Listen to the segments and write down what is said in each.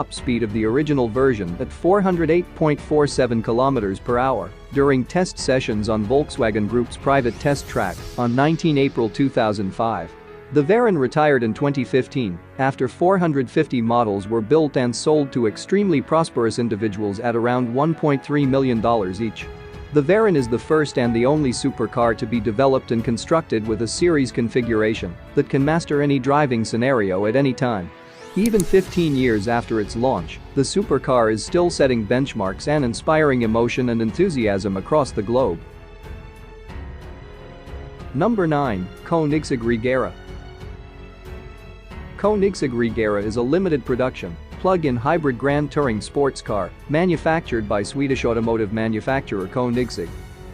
top speed of the original version at 408.47 km per hour during test sessions on Volkswagen Group's private test track on 19 April 2005. The Veyron retired in 2015 after 450 models were built and sold to extremely prosperous individuals at around $1.3 million each. The Veyron is the first and the only supercar to be developed and constructed with a series configuration that can master any driving scenario at any time. Even 15 years after its launch, the supercar is still setting benchmarks and inspiring emotion and enthusiasm across the globe. Number 9. Koenigsegg Regera. Koenigsegg Regera is a limited production, plug-in hybrid Grand Touring sports car manufactured by Swedish automotive manufacturer Koenigsegg.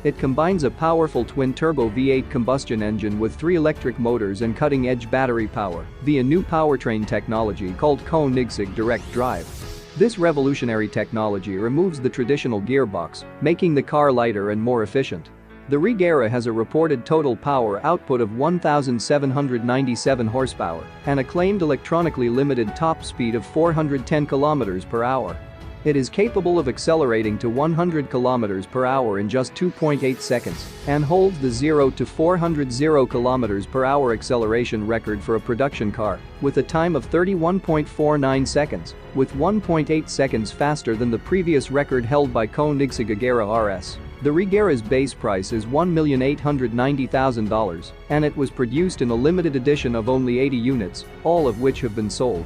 It combines a powerful twin-turbo V8 combustion engine with 3 electric motors and cutting-edge battery power via new powertrain technology called Koenigsegg Direct Drive. This revolutionary technology removes the traditional gearbox, making the car lighter and more efficient. The Regera has a reported total power output of 1,797 horsepower and a claimed electronically limited top speed of 410 km per hour. It is capable of accelerating to 100 km per hour in just 2.8 seconds and holds the 0 to 400 km per hour acceleration record for a production car with a time of 31.49 seconds, with 1.8 seconds faster than the previous record held by Koenigsegg Aguero RS. The Regera's base price is $1,890,000 and it was produced in a limited edition of only 80 units, all of which have been sold.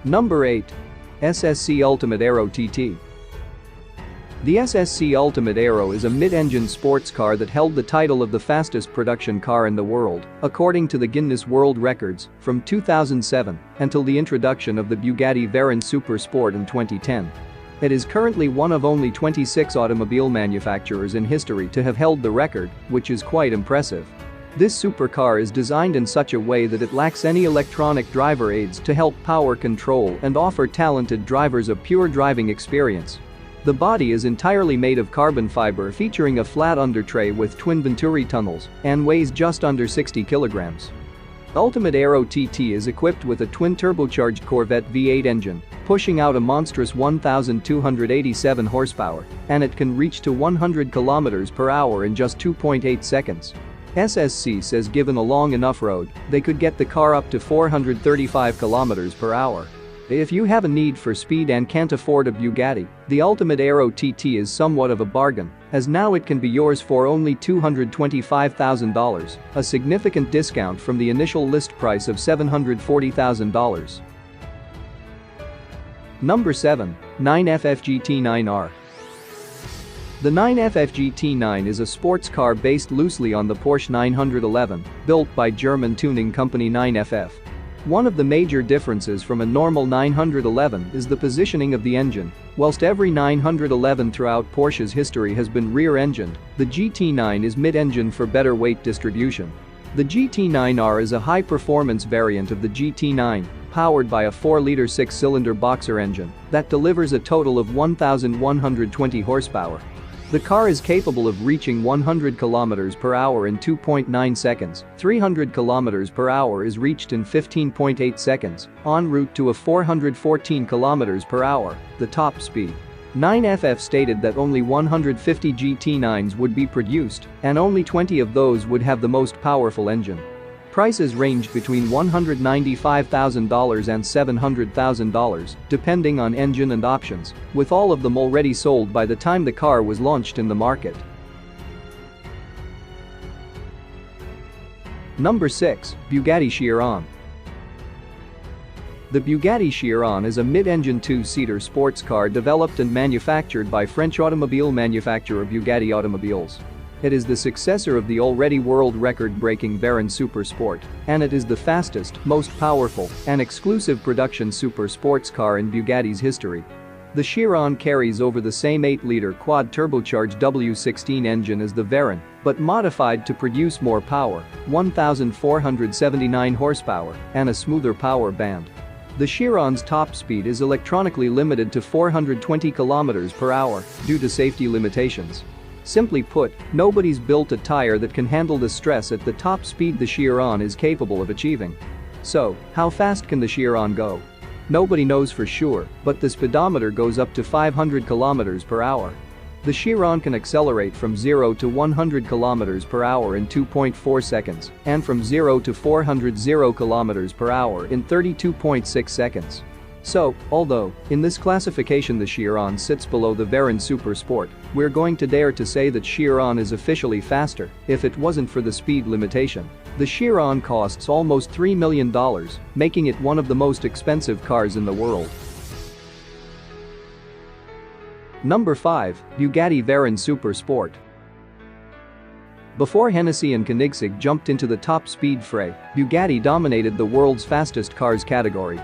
Number 8. SSC Ultimate Aero TT. The SSC Ultimate Aero is a mid-engine sports car that held the title of the fastest production car in the world, according to the Guinness World Records, from 2007 until the introduction of the Bugatti Chiron Super Sport in 2010. It is currently one of only 26 automobile manufacturers in history to have held the record, which is quite impressive. This supercar is designed in such a way that it lacks any electronic driver aids to help power control and offer talented drivers a pure driving experience. The body is entirely made of carbon fiber featuring a flat undertray with twin Venturi tunnels and weighs just under 60 kilograms. Ultimate Aero TT is equipped with a twin-turbocharged Corvette V8 engine, pushing out a monstrous 1,287 horsepower, and it can reach to 100 km per hour in just 2.8 seconds. SSC says given a long enough road, they could get the car up to 435 km per hour. If you have a need for speed and can't afford a Bugatti, the Ultimate Aero TT is somewhat of a bargain, as now it can be yours for only $225,000, a significant discount from the initial list price of $740,000. Number 7. 9FF GT9R. The 9FF GT9 is a sports car based loosely on the Porsche 911, built by German tuning company 9FF. One of the major differences from a normal 911 is the positioning of the engine. Whilst every 911 throughout Porsche's history has been rear-engined, the GT9 is mid-engine for better weight distribution. The GT9R is a high-performance variant of the GT9, powered by a 4-liter 6-cylinder boxer engine that delivers a total of 1,120 horsepower. The car is capable of reaching 100 km per hour in 2.9 seconds, 300 km per hour is reached in 15.8 seconds, en route to a 414 km per hour, the top speed. 9FF stated that only 150 GT9s would be produced, and only 20 of those would have the most powerful engine. Prices ranged between $195,000 and $700,000, depending on engine and options, with all of them already sold by the time the car was launched in the market. Number 6. Bugatti Chiron. The Bugatti Chiron is a mid-engine 2-seater sports car developed and manufactured by French automobile manufacturer Bugatti Automobiles. It is the successor of the already world record-breaking Veyron Super Sport, and it is the fastest, most powerful, and exclusive production super sports car in Bugatti's history. The Chiron carries over the same 8-liter quad-turbocharged W16 engine as the Veyron, but modified to produce more power, 1,479 horsepower, and a smoother power band. The Chiron's top speed is electronically limited to 420 km per hour due to safety limitations. Simply put, nobody's built a tire that can handle the stress at the top speed the Chiron is capable of achieving. So, how fast can the Chiron go? Nobody knows for sure, but the speedometer goes up to 500 km per hour. The Chiron can accelerate from 0 to 100 km per hour in 2.4 seconds and from 0 to 400 km per hour in 32.6 seconds. So, although, in this classification the Chiron sits below the Veyron Super Sport, we're going to dare to say that Chiron is officially faster if it wasn't for the speed limitation. The Chiron costs almost $3 million, making it one of the most expensive cars in the world. Number 5, Bugatti Veyron Super Sport. Before Hennessy and Koenigsegg jumped into the top speed fray, Bugatti dominated the world's fastest cars category.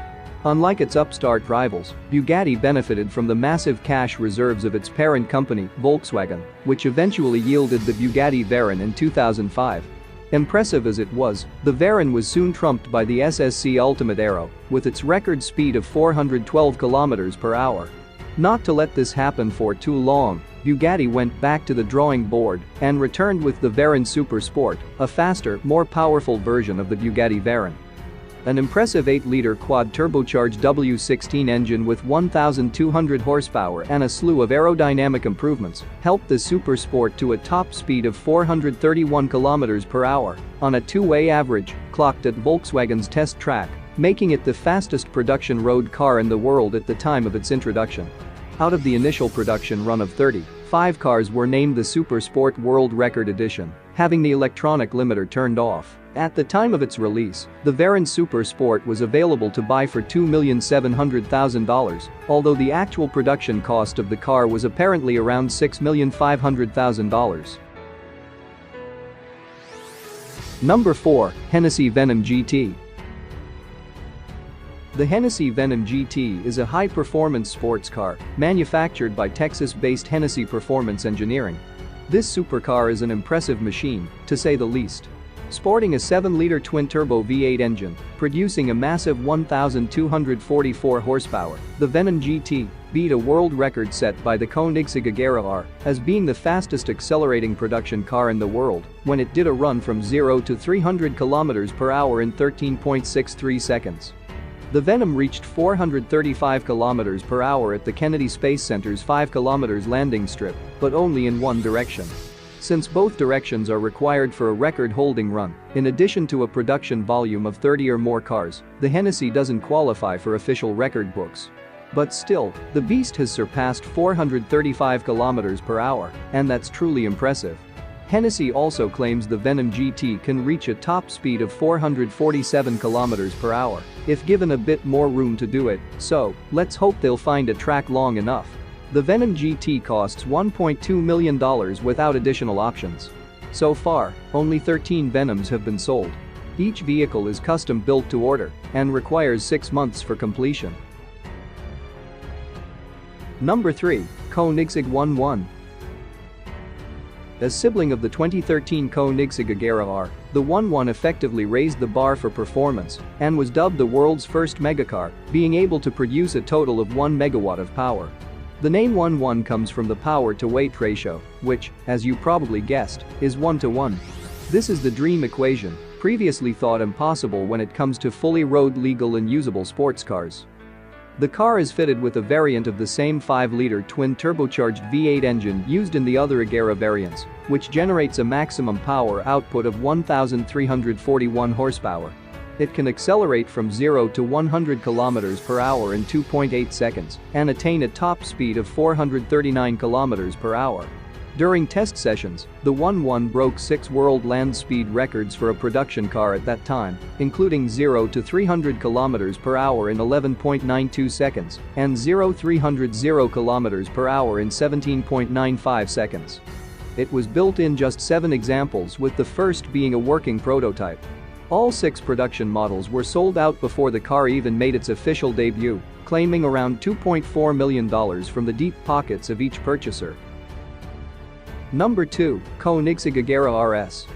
Unlike its upstart rivals, Bugatti benefited from the massive cash reserves of its parent company, Volkswagen, which eventually yielded the Bugatti Veyron in 2005. Impressive as it was, the Veyron was soon trumped by the SSC Ultimate Aero, with its record speed of 412 km per hour. Not to let this happen for too long, Bugatti went back to the drawing board and returned with the Veyron Super Sport, a faster, more powerful version of the Bugatti Veyron. An impressive 8-liter quad-turbocharged W16 engine with 1,200 horsepower and a slew of aerodynamic improvements helped the Super Sport to a top speed of 431 km per hour on a two-way average, clocked at Volkswagen's test track, making it the fastest production road car in the world at the time of its introduction. Out of the initial production run of 30, 5 cars were named the Super Sport World Record Edition, having the electronic limiter turned off. At the time of its release, the Veyron Super Sport was available to buy for $2,700,000, although the actual production cost of the car was apparently around $6,500,000. Number 4, Hennessy Venom GT. The Hennessy Venom GT is a high-performance sports car manufactured by Texas-based Hennessy Performance Engineering. This supercar is an impressive machine, to say the least. Sporting a 7-liter twin-turbo V8 engine, producing a massive 1,244 horsepower, the Venom GT beat a world record set by the Koenigsegg Regera R as being the fastest accelerating production car in the world when it did a run from 0 to 300 km per hour in 13.63 seconds. The Venom reached 435 km per hour at the Kennedy Space Center's 5 km landing strip, but only in one direction. Since both directions are required for a record-holding run, in addition to a production volume of 30 or more cars, the Hennessy doesn't qualify for official record books. But still, the beast has surpassed 435 km per hour, and that's truly impressive. Hennessy also claims the Venom GT can reach a top speed of 447 km per hour if given a bit more room to do it, so let's hope they'll find a track long enough. The Venom GT costs $1.2 million without additional options. So far, only 13 Venoms have been sold. Each vehicle is custom built to order and requires 6 months for completion. Number 3, Koenigsegg One One. A sibling of the 2013 Koenigsegg Regera R, the One One effectively raised the bar for performance and was dubbed the world's first megacar, being able to produce a total of 1 megawatt of power. The name One One comes from the power-to-weight ratio, which, as you probably guessed, is 1:1. This is the dream equation, previously thought impossible when it comes to fully road-legal and usable sports cars. The car is fitted with a variant of the same 5-liter twin-turbocharged V8 engine used in the other Regera variants, which generates a maximum power output of 1,341 horsepower. It can accelerate from 0 to 100 km per hour in 2.8 seconds and attain a top speed of 439 km per hour. During test sessions, the One One broke 6 world land speed records for a production car at that time, including 0 to 300 km per hour in 11.92 seconds and 0-300 km per hour in 17.95 seconds. It was built in just 7 examples, with the first being a working prototype. All 6 production models were sold out before the car even made its official debut, claiming around $2.4 million from the deep pockets of each purchaser. Number 2, Koenigsegg Aguero RS.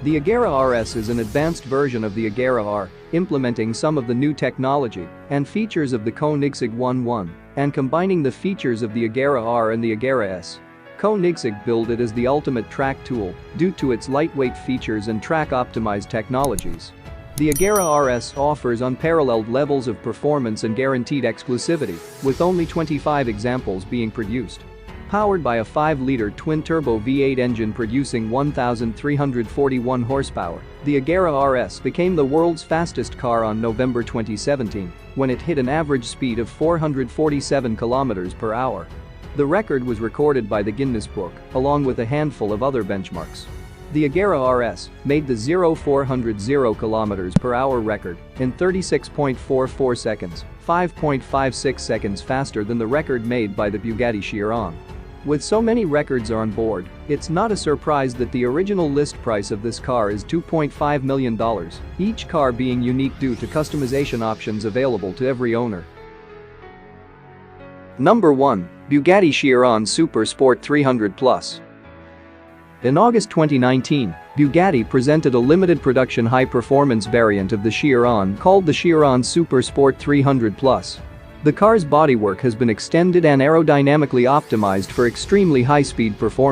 The Aguero RS is an advanced version of the Regera R, implementing some of the new technology and features of the Koenigsegg One One and combining the features of the Regera R and the Regera S. Koenigsegg billed it as the ultimate track tool due to its lightweight features and track-optimized technologies. The Aguero RS offers unparalleled levels of performance and guaranteed exclusivity, with only 25 examples being produced. Powered by a 5-liter twin-turbo V8 engine producing 1,341 horsepower, the Aguero RS became the world's fastest car on November 2017, when it hit an average speed of 447 km per hour. The record was recorded by the Guinness Book, along with a handful of other benchmarks. The Aguero RS made the 0-400 km per hour record in 36.44 seconds, 5.56 seconds faster than the record made by the Bugatti Chiron. With so many records on board, it's not a surprise that the original list price of this car is $2.5 million, each car being unique due to customization options available to every owner. Number 1. Bugatti Chiron Super Sport 300+. In August 2019, Bugatti presented a limited production high-performance variant of the Chiron called the Chiron Super Sport 300+. The car's bodywork has been extended and aerodynamically optimized for extremely high-speed performance.